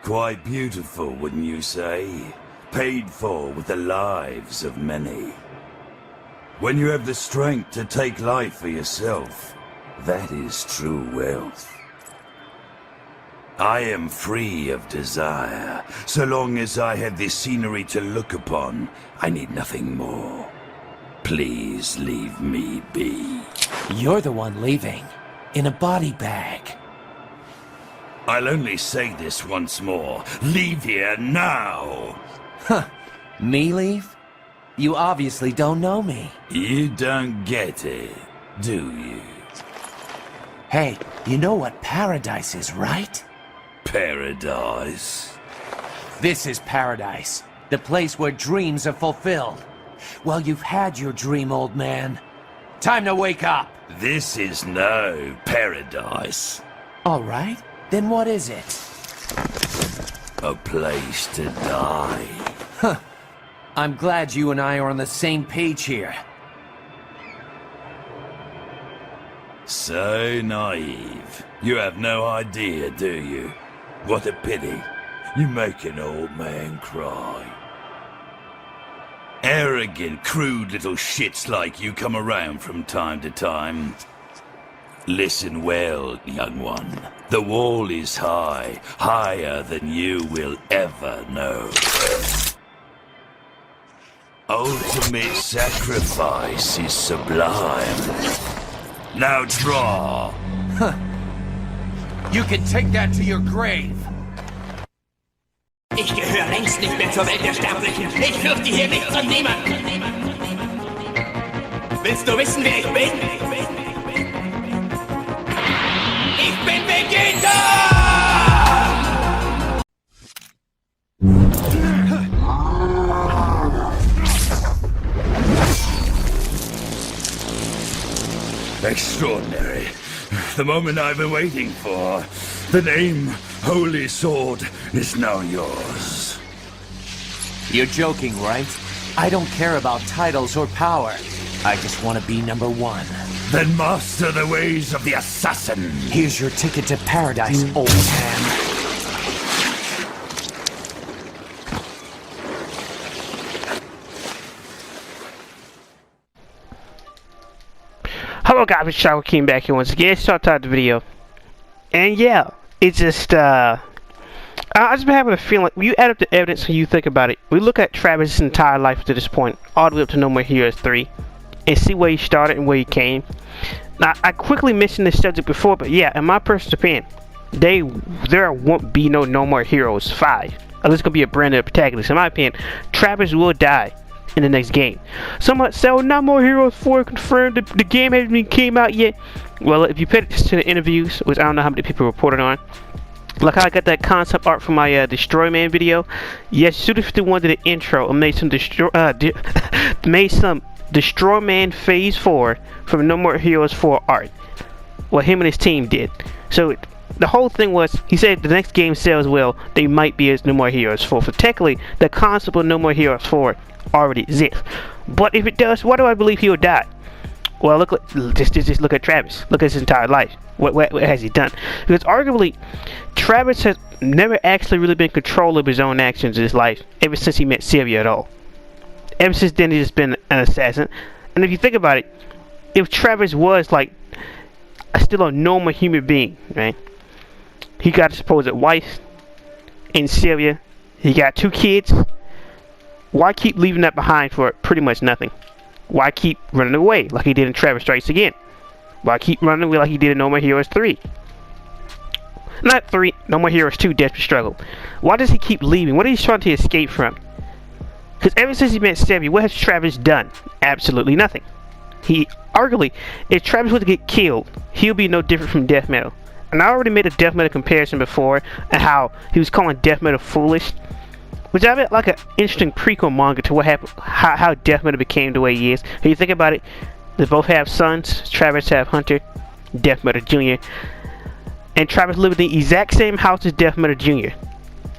Quite beautiful, wouldn't you say? Paid for with the lives of many. When you have the strength to take life for yourself, that is true wealth. I am free of desire. So long as I have this scenery to look upon, I need nothing more. Please leave me be. You're the one leaving. In a body bag. I'll only say this once more. Leave here now! Huh. Me leave? You obviously don't know me. You don't get it, do you? Hey, you know what paradise is, right? Paradise? This is paradise. The place where dreams are fulfilled. Well, you've had your dream, old man. Time to wake up! This is no paradise. All right. Then what is it? A place to die. Huh. I'm glad you and I are on the same page here. So naive. You have no idea, do you? What a pity. You make an old man cry. Arrogant, crude little shits like you come around from time to time. Listen well, young one. The wall is high, higher than you will ever know. Ultimate sacrifice is sublime. Now draw! Huh. You can take that to your grave. Ich gehöre längst nicht mehr zur Welt der Sterblichen. Ich fürchte hier nichts und niemanden. Willst du wissen, wer ich bin? Ich bin Vegeta! Extraordinary. The moment I've been waiting for. The name Holy Sword is now yours. You're joking, right? I don't care about titles or power. I just want to be number one. Then master the ways of the assassin. Here's your ticket to paradise, old man. Hello guys, it's Shadow came back here once again. Start out the video. And yeah, it's just I just been having a feeling like when you add up the evidence and you think about it, we look at Travis' entire life to this point, all the way up to No More Heroes 3, and see where he started and where he came. Now I quickly mentioned this subject before, but yeah, in my personal opinion, there won't be no More Heroes 5. Unless it's gonna be a brand new protagonist. In my opinion, Travis will die in the next game. Some might say, oh, No More Heroes 4 confirmed, the game hasn't even came out yet. Well, if you pay attention to the interviews, which I don't know how many people reported on, like how I got that concept art for my Destroy Man video. Yes, Suda51 did an intro and made some Destroy Man Phase 4 from No More Heroes 4 art. What him and his team did. So the whole thing was, he said the next game sells well, they might be as No More Heroes 4. So technically, the concept of No More Heroes 4 already exists. But if it does, why do I believe he'll die? Well, just look at Travis. Look at his entire life. What has he done? Because arguably, Travis has never actually really been in control of his own actions in his life ever since he met Sylvia at all. Ever since then, he's just been an assassin. And if you think about it, if Travis was like still a normal human being, right? He got a supposed wife and Sylvia. He got 2 kids. Why keep leaving that behind for pretty much nothing? Why keep running away like he did in Travis Strikes Again? Why keep running away like he did in No More Heroes 3? Not 3, No More Heroes 2, Desperate Struggle. Why does he keep leaving? What is he trying to escape from? Because ever since he met Sylvia, what has Travis done? Absolutely nothing. He, arguably, if Travis was to get killed, he'll be no different from Death Metal. And I already made a Death Metal comparison before, and how he was calling Death Metal foolish. Which I meant like an interesting prequel manga to what happened, how Death Metal became the way he is. If you think about it, they both have sons. Travis have Hunter, Death Metal Jr. And Travis lived in the exact same house as Death Metal Jr.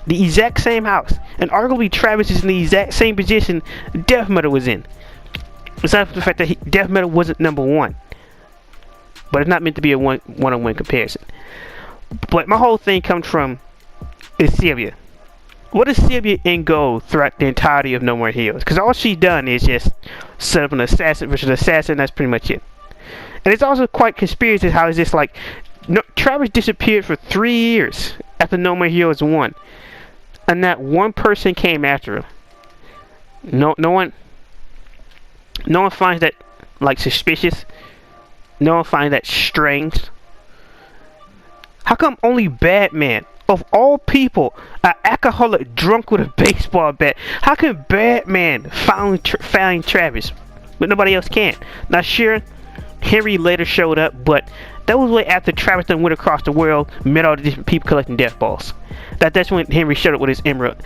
The exact same house. And arguably Travis is in the exact same position Death Metal was in. Besides the fact that Death Metal wasn't number 1. but it's not meant to be a one-on-one comparison. But my whole thing comes from is Sylvia. What does Sylvia end goal throughout the entirety of No More Heroes? Because all she's done is just set up an assassin versus assassin. That's pretty much it. And it's also quite conspiracy how it's just like Travis disappeared for 3 years after No More Heroes 1, and not one person came after him. No one finds that like suspicious. No one finds that strange. How come only Batman, of all people, an alcoholic drunk with a baseball bat, how can Batman find Travis, but nobody else can? Now sure, Henry later showed up, but that was way after Travis then went across the world, met all the different people collecting death balls. That's when Henry showed up with his emerald,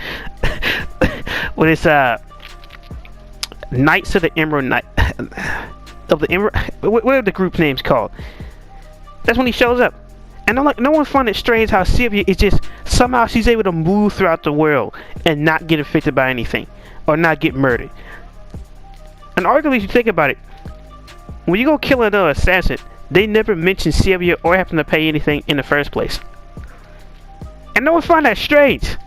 with his Knights of the Emerald Knight, of the Emerald, whatever the group name's called. That's when he shows up. And I'm like, no one finds it strange how Sylvia is just, somehow she's able to move throughout the world and not get affected by anything, or not get murdered. And arguably, if you think about it, when you go kill another assassin, they never mention Sylvia or happen to pay anything in the first place. And no one finds that strange.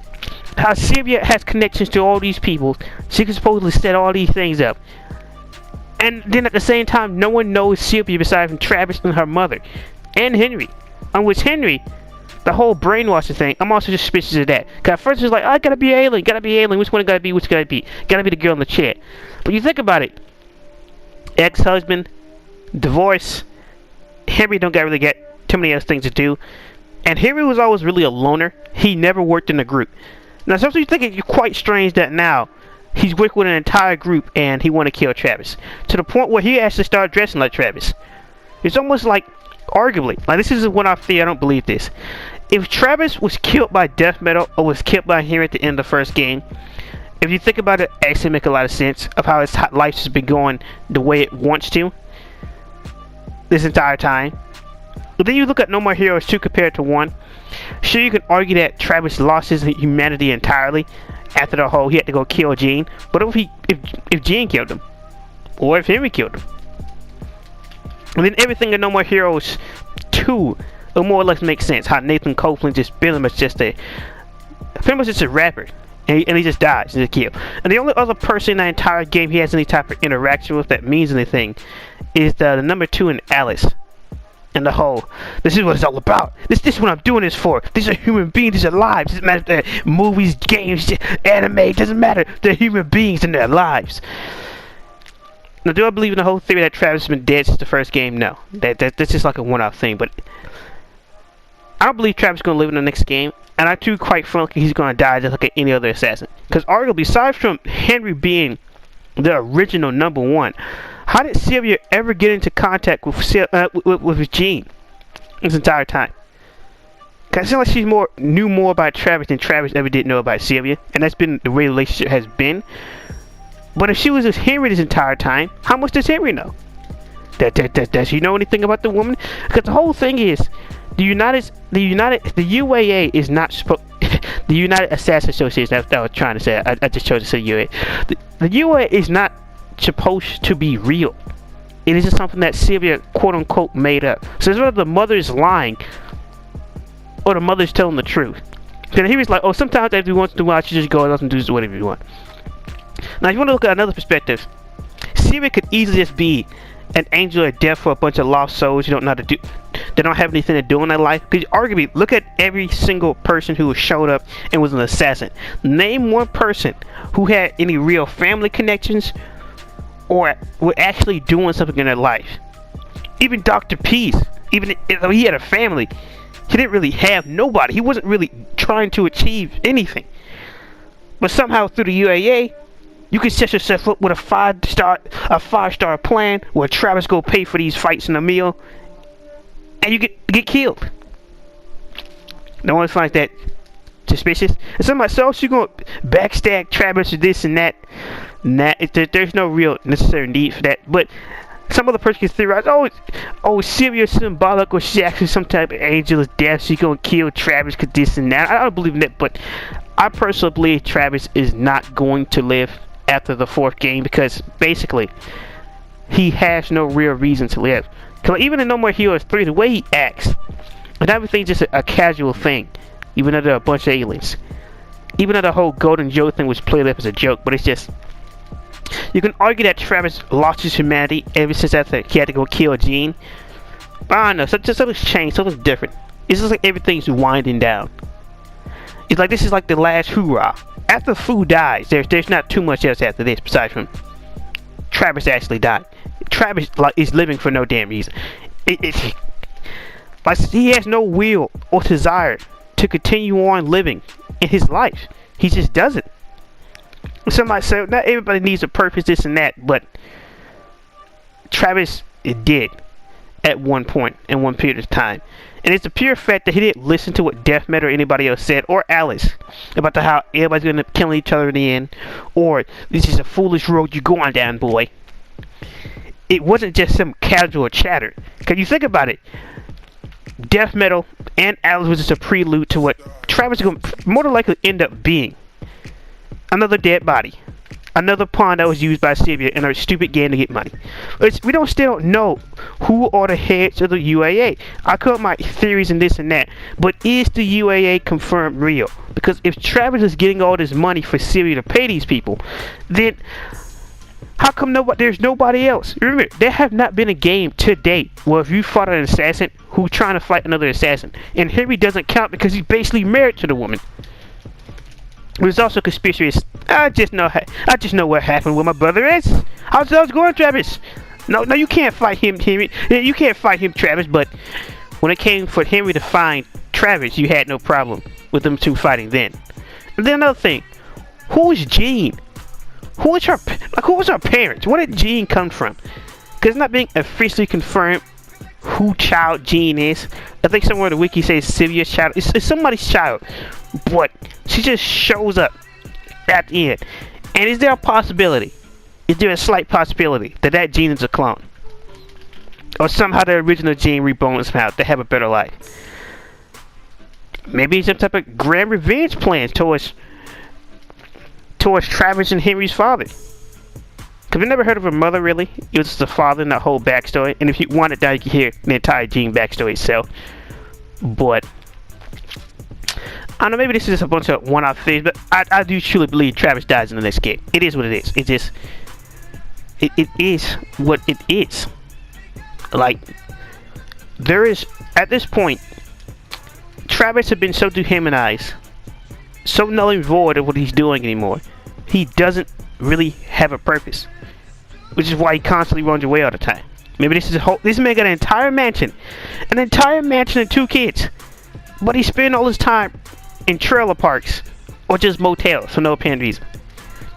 How Sylvia has connections to all these people, she can supposedly set all these things up. And then at the same time, no one knows Sylvia besides from Travis and her mother, and Henry. On which Henry, the whole brainwashing thing, I'm also just suspicious of that. Cause at first it's like, I gotta be alien, which one gotta be, which gotta be? Gotta be the girl in the chair. But you think about it, ex-husband, divorce, Henry don't really get too many other things to do. And Henry was always really a loner. He never worked in a group. Now sometimes you think it's quite strange that now he's working with an entire group and he want to kill Travis. To the point where he actually started dressing like Travis. It's almost like, arguably, like this is a one-off theory, I don't believe this. If Travis was killed by death metal or was killed by Henry at the end of the first game, if you think about it, it actually makes a lot of sense of how his life has been going the way it wants to this entire time. But then you look at No More Heroes 2 compared to 1. Sure, you can argue that Travis lost his humanity entirely after the whole he had to go kill Jean. But if Jean killed him, or if Henry killed him, and then everything in No More Heroes 2 will more or less make sense. How Nathan Copeland just pretty much just a rapper, and he just dies and just killed. And the only other person in the entire game he has any type of interaction with that means anything is the number 2 in Alice. And the whole, this is what it's all about. This is what I'm doing this for. These are human beings. These are lives. It doesn't matter movies, games, anime. It doesn't matter. They're human beings and their lives. Now, do I believe in the whole theory that Travis has been dead since the first game? No. That's just like a one-off thing. But I don't believe Travis is going to live in the next game. And I too, quite frankly, he's going to die just like any other assassin. Because arguably, aside from Henry being the original number 1, how did Sylvia ever get into contact with Jean this entire time? Cause it seems like she knew more about Travis than Travis ever did know about Sylvia, and that's been the way the relationship has been. But if she was with Henry this entire time, how much does Henry know? Does he know anything about the woman? Because the whole thing is, the UAA is not supposed. The United Assassin Association. That's what I was trying to say. I just chose to say UAA. The UAA is not supposed to be real. It is just something that Sylvia quote unquote made up. So it's whether the mother is lying or the mother's telling the truth. Then he was like, oh, sometimes if you want to do what, you just go and do whatever you want. Now if you want to look at another perspective, Sylvia could easily just be an angel of death for a bunch of lost souls who don't know how to do, they don't have anything to do in their life. Because arguably, look at every single person who showed up and was an assassin. Name one person who had any real family connections or were actually doing something in their life. Even Dr. Peace, even if he had a family, he didn't really have nobody. He wasn't really trying to achieve anything. But somehow through the UAA, you can set yourself up with a five-star plan where Travis go pay for these fights in a meal, and you get killed. No one finds that suspicious. And somebody says, oh, she's going to backstab Travis or this and that. There's no real necessary need for that. But some other person can theorize, oh, Sylvia is symbolic, or she's actually some type of angel of death. She's going to kill Travis because this and that. I don't believe in that, but I personally believe Travis is not going to live after the 4th game, because basically he has no real reason to live. Cause even in No More Heroes 3, the way he acts, and everything's just a casual thing, even though there are a bunch of aliens. Even though the whole Golden Joe thing was played up as a joke, but it's just, you can argue that Travis lost his humanity ever since after he had to go kill Jean. But I don't know, something's changed, something's different. It's just like everything's winding down. It's like this is like the last hoorah. After Fu dies, there's not too much else after this besides from Travis actually died. Travis like is living for no damn reason. Like he has no will or desire to continue on living in his life. He just doesn't. Somebody said not everybody needs a purpose, this and that, but Travis did at one point in one period of time. And it's the pure fact that he didn't listen to what Death Metal or anybody else said, or Alice, about how everybody's going to kill each other in the end, or this is a foolish road you're going down, boy. It wasn't just some casual chatter. Because you think about it, Death Metal and Alice was just a prelude to what Travis is going to more than likely end up being. Another dead body. Another pawn that was used by Sylvia in her stupid game to get money. We still don't know who are the heads of the UAA. I cut my theories and this and that, but is the UAA confirmed real? Because if Travis is getting all this money for Sylvia to pay these people, then how come there's nobody else? Remember, there have not been a game to date where if you fought an assassin who's trying to fight another assassin, and Henry doesn't count because he's basically married to the woman. There's also conspiracies. I just know what happened with my brother is. How's those going, Travis? No, you can't fight him, Henry. You can't fight him, Travis. But when it came for Henry to find Travis, you had no problem with them two fighting then. And then another thing, who is Jean? Who was her parents? Where did Jean come from? Because it's not being officially confirmed who child Jean is. I think somewhere in the wiki says Sylvia's child. It's somebody's child. But she just shows up at the end. And is there a possibility? Is there a slight possibility that Jean is a clone? Or somehow the original Jean reborn somehow to have a better life? Maybe some type of grand revenge plan towards Travis and Henry's father. Because we never heard of her mother, really. It was just the father and that whole backstory. And if you wanted that, you could hear the entire Jean backstory itself. But I don't know, maybe this is just a bunch of one-off things, but I do truly believe Travis dies in the next game. It is what it is. It is what it is. Like, there is, at this point, Travis has been so dehumanized, so null and void of what he's doing anymore. He doesn't really have a purpose, which is why he constantly runs away all the time. Maybe this man got an entire mansion and 2 kids, but he spent all his time in trailer parks or just motels for no apparent reason.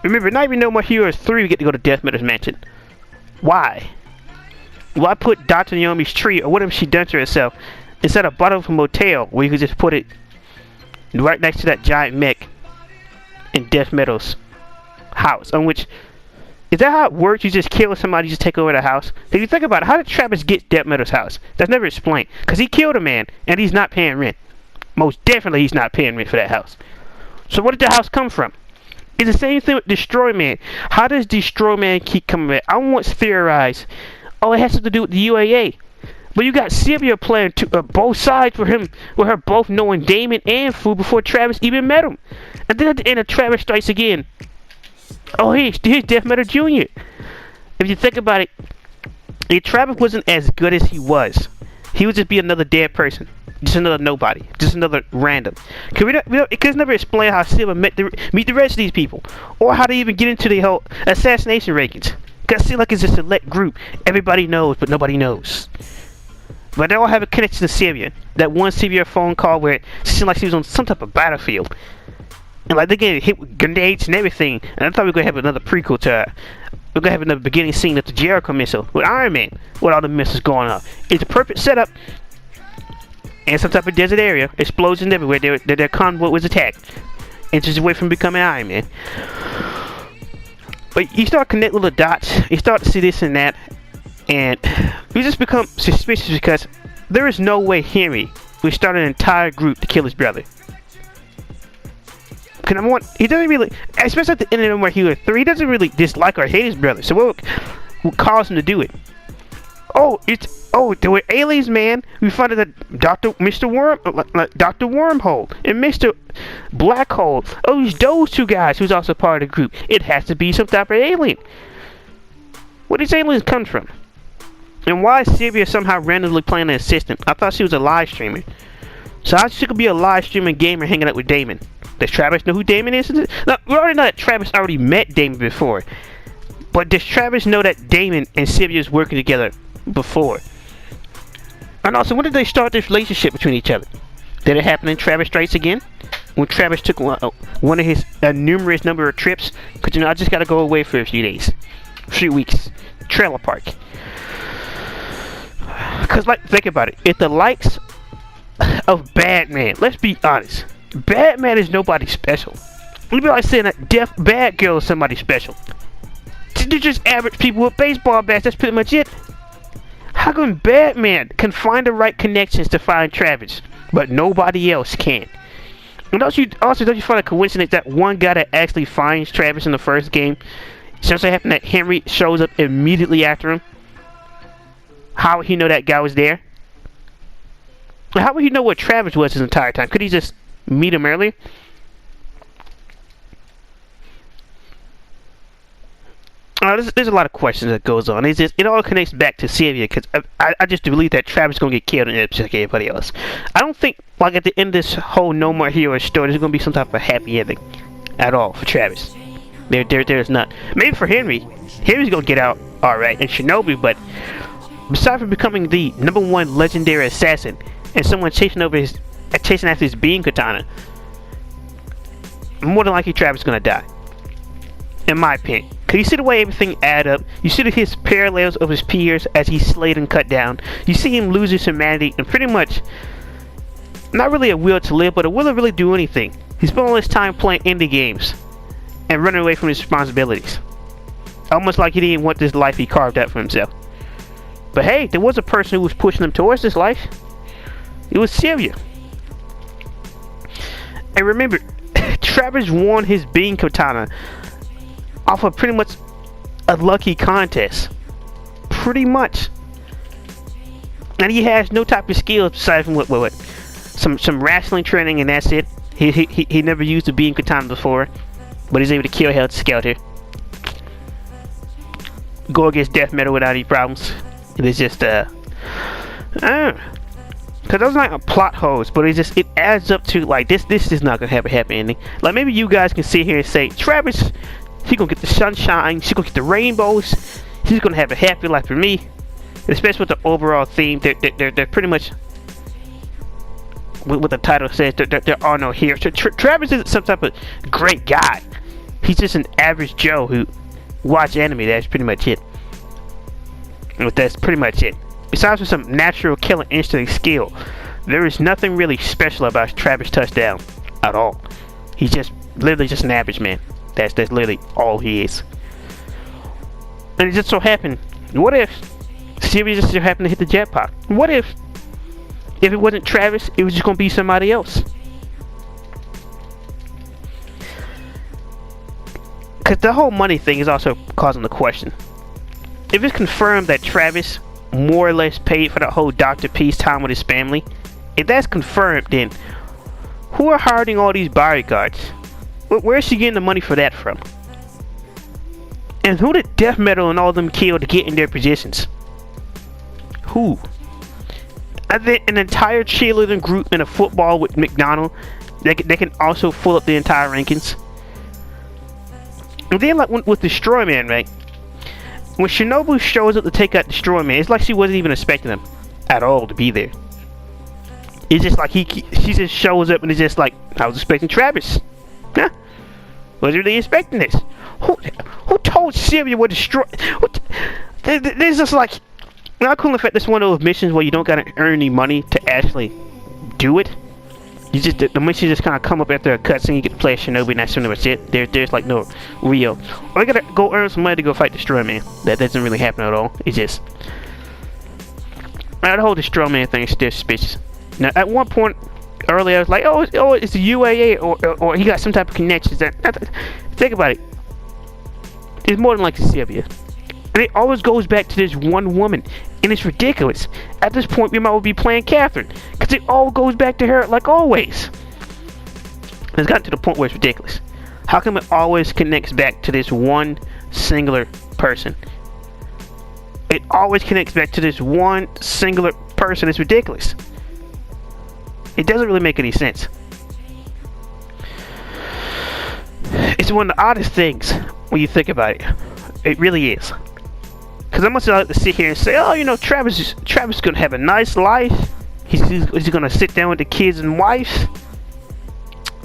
Remember, not even No More Heroes 3 we get to go to Death Metal's mansion. Why? Why put Dr. Naomi's tree or whatever she done to herself instead of bottom of a motel where you could just put it right next to that giant mech in Death Metal's house? On which, is that how it works? You just kill somebody, you just take over the house? If you think about it, how did Travis get Death Metal's house? That's never explained. Because he killed a man and he's not paying rent. Most definitely he's not paying rent for that house. So where did the house come from? It's the same thing with Destroy Man. How does Destroy Man keep coming back? I once theorized, oh, it has something to do with the UAA. But you got Sylvia playing both sides for him, with her both knowing Damon and Fu before Travis even met him. And then at the end of Travis Strikes Again, oh, here's Death Metal Jr. If you think about it, if Travis wasn't as good as he would just be another dead person. Just another nobody. Just another random. It could never explain how Sylvia meet the rest of these people. Or how they even get into the whole assassination rankings. Because I feel like it's a select group. Everybody knows, but nobody knows. But they all have a connection to Sylvia. That one Sylvia phone call where it seemed like she was on some type of battlefield. And like they're getting hit with grenades and everything. And I thought we were going to have another prequel to her. We're going to have another beginning scene of the Jericho missile with Iron Man. With all the missiles going on. It's a perfect setup. And some type of desert area. Explosions everywhere. Their convoy was attacked. And just away from becoming Iron Man. But you start connecting little dots. You start to see this and that. And we just become suspicious because there is no way Henry would start an entire group to kill his brother. Because number one, he doesn't really, especially at the end of No More Heroes 3, he doesn't really dislike or hate his brother. So what caused him to do it. There were aliens, man. We found that Dr. Wormhole and Mr. Black Hole. Oh, it's those two guys who's also part of the group. It has to be some type of alien. Where these aliens come from? And why is Sylvia somehow randomly playing an assistant? I thought she was a live streamer. So how she could be a live streaming gamer hanging out with Damon? Does Travis know who Damon is? No, we already know that Travis already met Damon before. But does Travis know that Damon and Sylvia is working together before? And also, when did they start this relationship between each other? Did it happen in Travis Strikes Again? When Travis took one of his numerous number of trips? Because, I just got to go away for a few days. 3 weeks. Trailer park. Because, think about it. If the likes of Batman, let's be honest. Batman is nobody special. It'd be like saying that bad girl is somebody special. They're just average people with baseball bats. That's pretty much it. How come Batman can find the right connections to find Travis, but nobody else can? And don't you find a coincidence that one guy that actually finds Travis in the first game, just so happened that Henry shows up immediately after him? How would he know that guy was there? How would he know where Travis was his entire time? Could he just meet him earlier? There's a lot of questions that goes on. It all connects back to Sylvia, because I just believe that Travis is going to get killed in the episode like everybody else. I don't think, at the end of this whole No More Heroes story, there's going to be some type of happy ending at all for Travis. There's not. Maybe for Henry. Henry's going to get out alright, and Shinobi, but besides from becoming the #1 legendary assassin, and someone chasing after his beam katana, more than likely Travis is going to die. In my opinion. Cause you see the way everything add up. You see his parallels of his peers as he's slayed and cut down. You see him lose his humanity and pretty much not really a will to live, but a will to really do anything. He spent all his time playing indie games and running away from his responsibilities. Almost like he didn't want this life he carved out for himself. But hey, there was a person who was pushing him towards this life. It was Sylvia. And remember, Travis won his beam katana off of pretty much a lucky contest. Pretty much. And he has no type of skills aside from what some wrestling training, and that's it. He never used a beam katana before, but he's able to kill Hell Skelter. Go against death metal without any problems. It is just because those are like plot holes, but it adds up to this is not gonna have a happy ending. Like maybe you guys can sit here and say Travis, he's gonna get the sunshine, he's gonna get the rainbows, he's gonna have a happy life. For me, especially with the overall theme, they're pretty much what the title says. There are no heroes. Travis isn't some type of great guy. He's just an average Joe who watch anime. That's pretty much it. That's pretty much it. Besides for some natural killing instinct skill, there is nothing really special about Travis Touchdown at all. He's just literally just an average man. That's literally all he is. And it just so happened, what if Sylvia just so happened to hit the jackpot? What if it wasn't Travis, it was just gonna be somebody else? Because the whole money thing is also causing the question. If it's confirmed that Travis more or less paid for that whole Dr. Peace time with his family, if that's confirmed, then who are hiring all these bodyguards? Where's she getting the money for that from? And who did Death Metal and all of them kill to get in their positions? Who? I think an entire cheerleading group in a football with McDonald, they can also fill up the entire rankings. And then with Destroy Man, right? When Shinobu shows up to take out Destroy Man, it's like she wasn't even expecting him at all to be there. It's just like she just shows up and it's just like, I was expecting Travis. Huh? Wasn't really expecting this. Who told Sylvia what Destroy? This is like, not cool. In fact, this one of those missions where you don't gotta earn any money to actually do it. You just the mission just kind of come up after a cutscene. You get to play a Shinobi, and that's pretty much it. There's like no real. Or you gotta go earn some money to go fight Destroy Man. That doesn't really happen at all. It's just the whole Destroy Man thing is still suspicious. Now, at one point earlier, I was like, oh, it's the UAA, or he got some type of connections. Think about it. It's more than likely Sylvia. And it always goes back to this one woman. And it's ridiculous. At this point, we might well be playing Catherine. Because it all goes back to her, like always. It's gotten to the point where it's ridiculous. How come it always connects back to this one singular person? It always connects back to this one singular person. It's ridiculous. It doesn't really make any sense. It's one of the oddest things when you think about it. It really is. Because I must like to sit here and say, oh, you know, Travis is going to have a nice life. He's going to sit down with the kids and wife.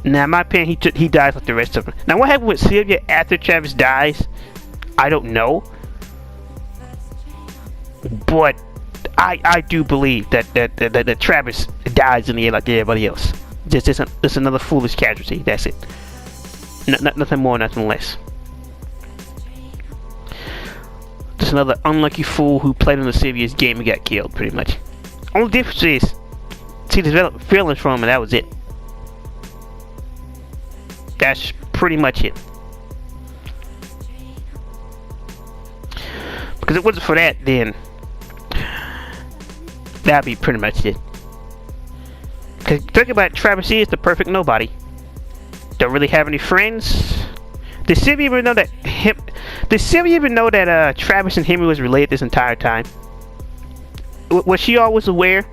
Now, in my opinion, he dies like the rest of them. Now, what happened with Sylvia after Travis dies, I don't know. But I do believe that Travis dies in the end like everybody else. Just another foolish casualty. That's it. Nothing more, nothing less. Just another unlucky fool who played in the Sylvia's game and got killed, pretty much. Only difference is, she developed feelings from him, and that was it. That's pretty much it. Because if it wasn't for that, then that'd be pretty much it. Because think about it, Travis is the perfect nobody. Don't really have any friends. Did Sylvia even know that Travis and Henry was related this entire time? Was she always aware?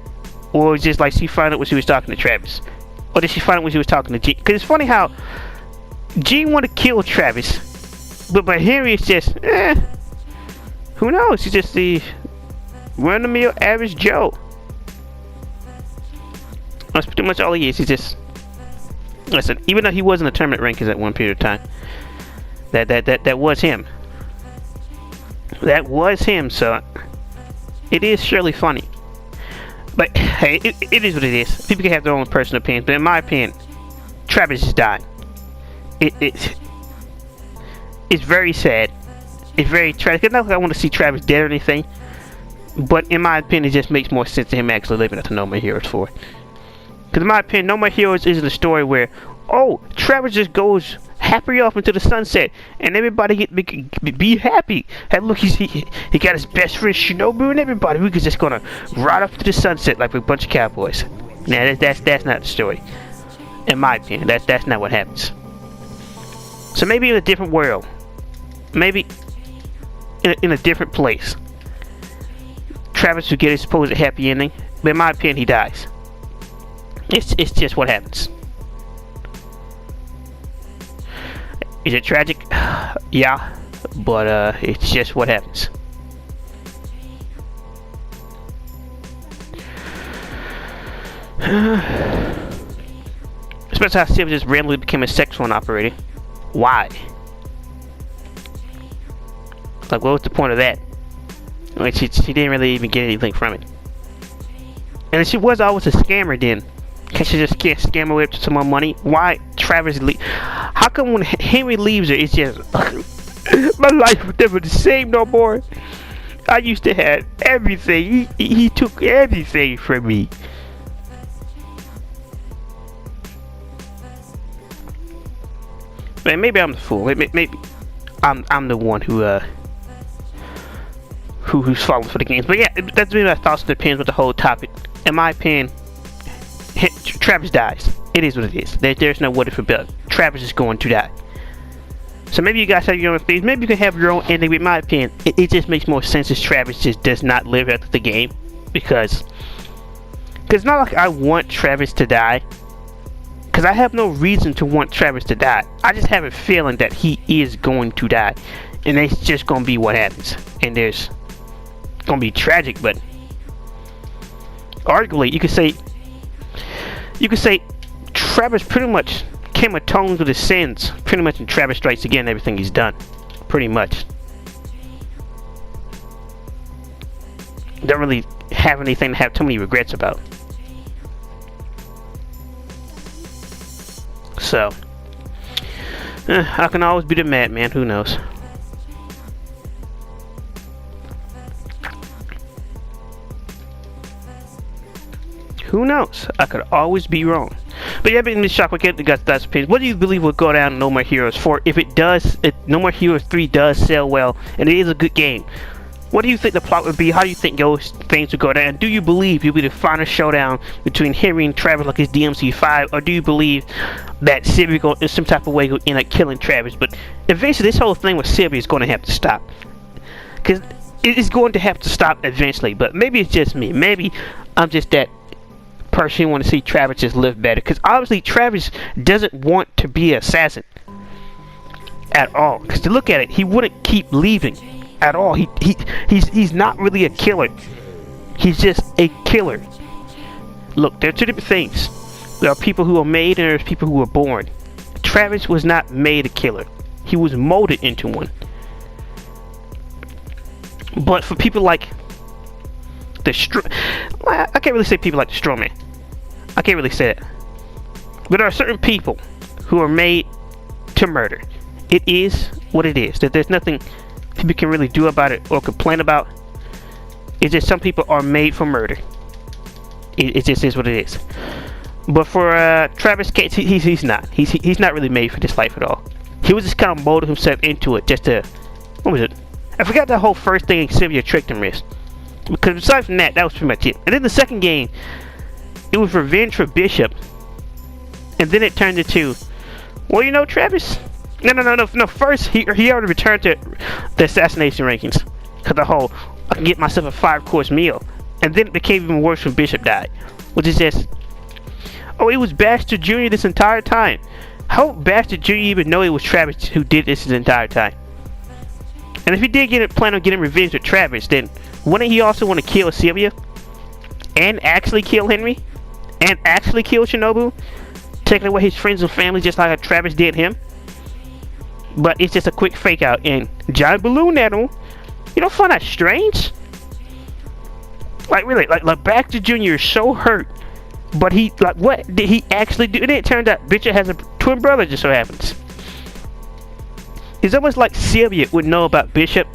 Or was it just like she found out when she was talking to Travis? Or did she find out when she was talking to Gene? Because it's funny how Gene wanted to kill Travis, but Henry is just, who knows? He's just the run-of-the-mill average Joe. That's pretty much all he is. He's just, listen, even though he was in the tournament rankings at one period of time, that was him. That was him, so it is surely funny. But hey, it is what it is. People can have their own personal opinions, but in my opinion, Travis just died. It's very sad. It's very tragic. It's not like I want to see Travis dead or anything, but in my opinion, it just makes more sense to him actually living at the No More Heroes 4. Because in my opinion, No More Heroes isn't a story where, oh, Travis just goes happily off into the sunset and everybody be happy. Hey, look, he got his best friend Shinobu and everybody. We just gonna ride off to the sunset like a bunch of cowboys. Nah, that's not the story. In my opinion, that's not what happens. So maybe in a different world, maybe in a different place, Travis will get his supposed happy ending, but in my opinion, he dies. It's just what happens. Is it tragic? Yeah, but it's just what happens. Especially how Sylvia just randomly became a sex phone operator. Why? Like, what was the point of that? I mean, she didn't really even get anything from it. And she was always a scammer then. Can't she just can't scam her way up to some more money? Why Travis leave? How come when Henry leaves her, it's just my life was never the same no more. I used to have everything. He took everything from me. Man, maybe I'm the fool. Maybe I'm the one who's falling for the games. But yeah, that's maybe my thoughts and opinions with the whole topic. In my opinion, Travis dies. It is what it is. There's no what if about. Travis is going to die. So maybe you guys have your own opinions. Maybe you can have your own ending. But in my opinion, it just makes more sense if Travis just does not live after the game. Because it's not like I want Travis to die. Because I have no reason to want Travis to die. I just have a feeling that he is going to die. And it's just going to be what happens. And there's going to be tragic, but arguably, you could say Travis pretty much came atone to his sins. Pretty much in Travis Strikes Again, everything he's done. Pretty much. Don't really have anything to have too many regrets about. So, I can always be the madman, who knows? Who knows? I could always be wrong. But yeah, been shocked. We'll get the guys' opinions. What do you believe will go down in No More Heroes 4? If it does, if No More Heroes 3 does sell well, and it is a good game, what do you think the plot would be? How do you think those things would go down? Do you believe you'll be the final showdown between Henry and Travis like it's DMC5? Or do you believe that Sylvia in some type of way will end up killing Travis? But eventually this whole thing with Sylvia is going to have to stop. Because it is going to have to stop eventually. But maybe it's just me. Maybe I'm just that person who want to see Travis just live better. Because obviously Travis doesn't want to be an assassin. At all. Because to look at it, he wouldn't keep leaving. At all. He's not really a killer. He's just a killer. Look, there are two different things. There are people who are made and there's people who are born. Travis was not made a killer. He was molded into one. But for people like I can't really say people like the Strawman. I can't really say it. But there are certain people who are made to murder. It is what it is. That there's nothing people can really do about it or complain about. It's just some people are made for murder. It just is what it is. But for Travis Case, he's not. He's not really made for this life at all. He was just kind of molded himself into it just to... What was it? I forgot the whole first thing Sylvia tricked him with. Because aside from that, that was pretty much it. And then the second game, it was revenge for Bishop. And then it turned into... Well, you know, Travis... No. First, he already returned to the assassination rankings. Cause the whole, I can get myself a 5-course meal. And then it became even worse when Bishop died. Which is just, oh, it was Baxter Jr. this entire time. How would Baxter Jr. even know it was Travis who did this entire time? And if he did plan on getting revenge with Travis, then wouldn't he also want to kill Sylvia? And actually kill Henry? And actually kill Shinobu? Taking away his friends and family just like how Travis did him? But it's just a quick fake out and giant balloon animal. You don't find that strange? Like really, like Baxter Jr. is so hurt. But he, like, what did he actually do? And it turned out Bishop has a twin brother, just so happens. It's almost like Sylvia would know about Bishop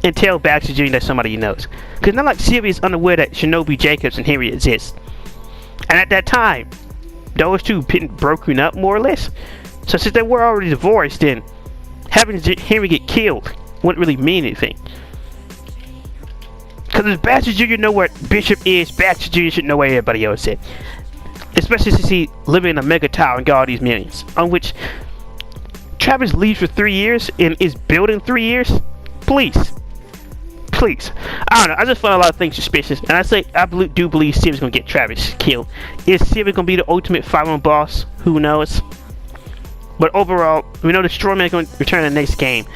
and tell Baxter Jr. that somebody he knows. Because not like Sylvia is unaware that Shinobi Jacobs and Henry exist. And at that time, those two been broken up more or less. So since they were already divorced, then having Henry get killed wouldn't really mean anything. Because if Baxter Jr. know where Bishop is, Baxter Jr. should know where everybody else is. Especially since he living in a mega tower and got all these millions. On which Travis leaves for 3 years and is building 3 years? Please. I don't know, I just find a lot of things suspicious. And I do believe Sylvia's gonna get Travis killed. Is Sylvia gonna be the ultimate 5-on boss? Who knows? But overall, we know the Strawman is going to return in the next game.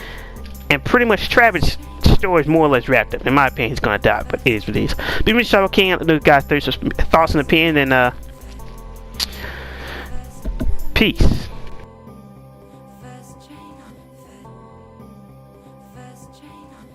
And pretty much Travis' story is more or less wrapped up. In my opinion, he's going to die, but it is what it is. Be rich, Shadow King. The guys, there's some thoughts and opinion, and peace. First chain on